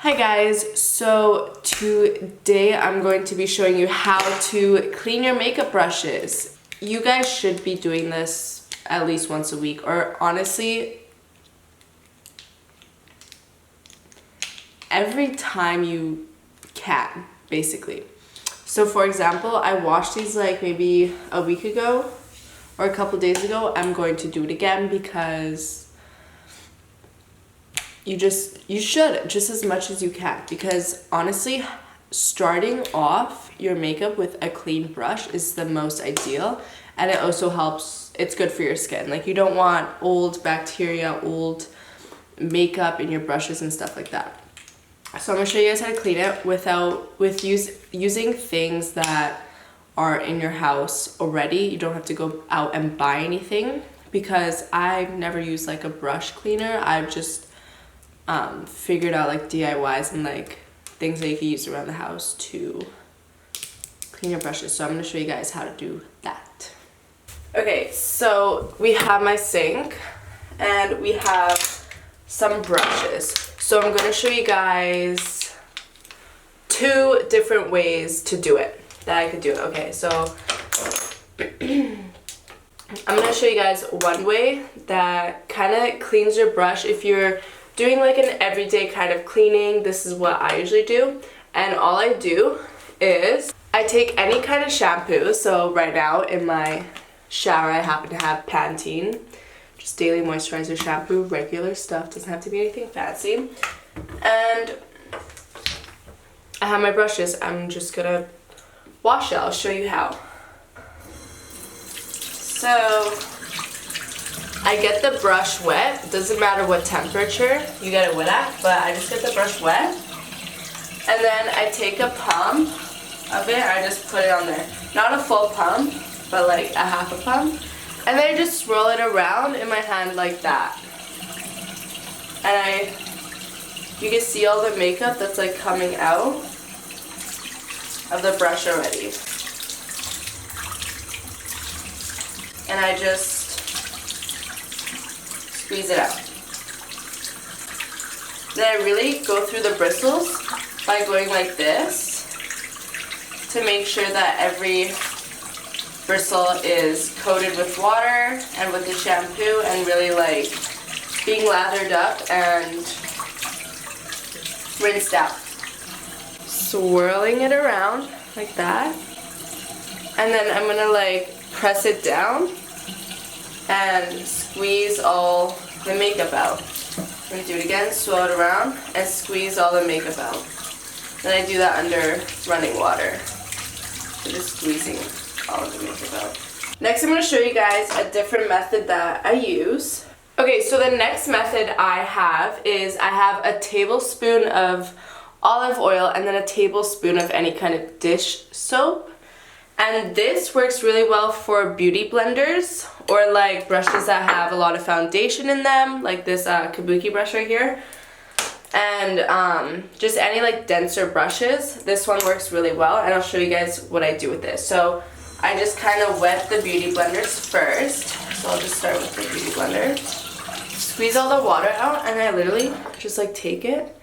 Hi guys, so today I'm going to be showing you how to clean your makeup brushes. You guys should be doing this at least once a week, or honestly, every time you can, basically. So for example, I washed these like maybe a week ago or a couple days ago. I'm going to do it again because you should just as much as you can, because honestly, starting off your makeup with a clean brush is the most ideal, and it also helps. It's good for your skin. Like, you don't want old bacteria, old makeup in your brushes and stuff like that. So I'm gonna show you guys how to clean it using things that are in your house already. You don't have to go out and buy anything, because I've never used like a brush cleaner. I've just figured out like DIYs and like things that you can use around the house to clean your brushes. So I'm going to show you guys how to do that. Okay, so we have my sink and we have some brushes. So I'm going to show you guys two different ways to do it that I could do it. Okay, so I'm going to show you guys one way that kind of cleans your brush. If you're doing like an everyday kind of cleaning, this is what I usually do. And all I do is I take any kind of shampoo. So right now in my shower I happen to have Pantene, just daily moisturizer shampoo, regular stuff, doesn't have to be anything fancy. And I have my brushes. I'm just gonna wash it. I'll show you how. So I get the brush wet. It doesn't matter what temperature you get it wet at, but I just get the brush wet. And then I take a pump of it, I just put it on there. Not a full pump, but like a half a pump. And then I just swirl it around in my hand like that. And you can see all the makeup that's like coming out of the brush already. And I just squeeze it out. Then I really go through the bristles by going like this to make sure that every bristle is coated with water and with the shampoo and really like being lathered up and rinsed out. Swirling it around like that, and then I'm gonna like press it down and squeeze all the makeup out. I'm going to do it again, swirl it around, and squeeze all the makeup out. Then I do that under running water. So just squeezing all of the makeup out. Next I'm going to show you guys a different method that I use. Okay, so the next method I have is I have a tablespoon of olive oil and then a tablespoon of any kind of dish soap. And this works really well for beauty blenders or like brushes that have a lot of foundation in them, like this kabuki brush right here. And just any like denser brushes, this one works really well, and I'll show you guys what I do with this. So I just kind of wet the beauty blenders first. So I'll just start with the beauty blender. Squeeze all the water out, and I literally just like take it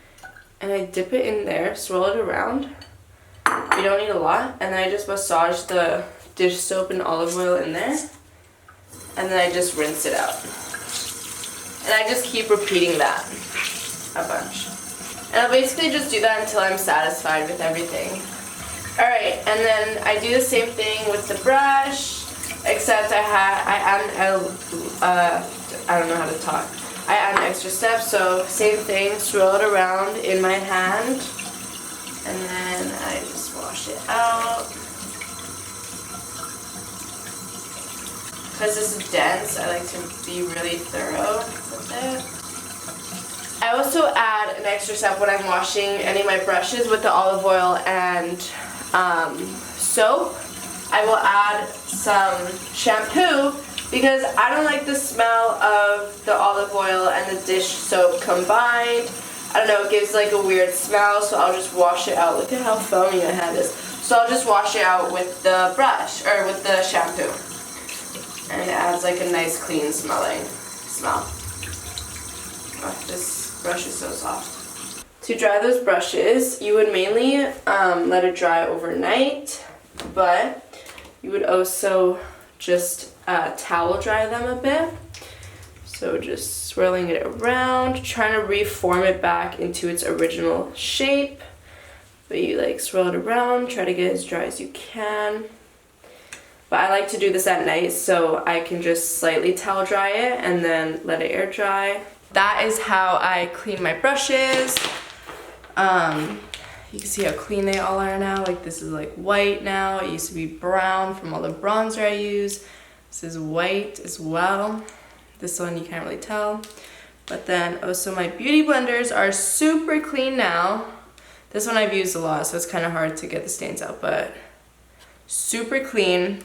and I dip it in there, swirl it around. You don't need a lot, and then I just massage the dish soap and olive oil in there, and then I just rinse it out. And I just keep repeating that a bunch. And I'll basically just do that until I'm satisfied with everything. Alright, and then I do the same thing with the brush, except I don't know how to talk. I add an extra step, so same thing, swirl it around in my hand, and then I just wash it out. Because this is dense, I like to be really thorough with it. I also add an extra step when I'm washing any of my brushes with the olive oil and soap. I will add some shampoo because I don't like the smell of the olive oil and the dish soap combined. I don't know, it gives like a weird smell, so I'll just wash it out. Look at how foamy my hand is. So I'll just wash it out with the brush, or with the shampoo. And it adds like a nice clean smelling smell. Oh, this brush is so soft. To dry those brushes, you would mainly let it dry overnight, but you would also just towel dry them a bit. So just swirling it around, trying to reform it back into its original shape. But you like swirl it around, try to get as dry as you can. But I like to do this at night so I can just slightly towel dry it and then let it air dry. That is how I clean my brushes. You can see how clean they all are now. Like this is like white now. It used to be brown from all the bronzer I use. This is white as well. This one you can't really tell. But then also my beauty blenders are super clean now. This one I've used a lot, so it's kind of hard to get the stains out, but super clean.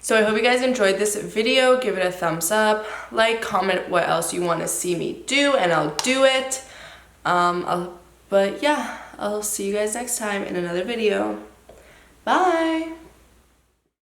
So I hope you guys enjoyed this video. Give it a thumbs up, like, comment what else you want to see me do, and I'll do it. But yeah, I'll see you guys next time in another video.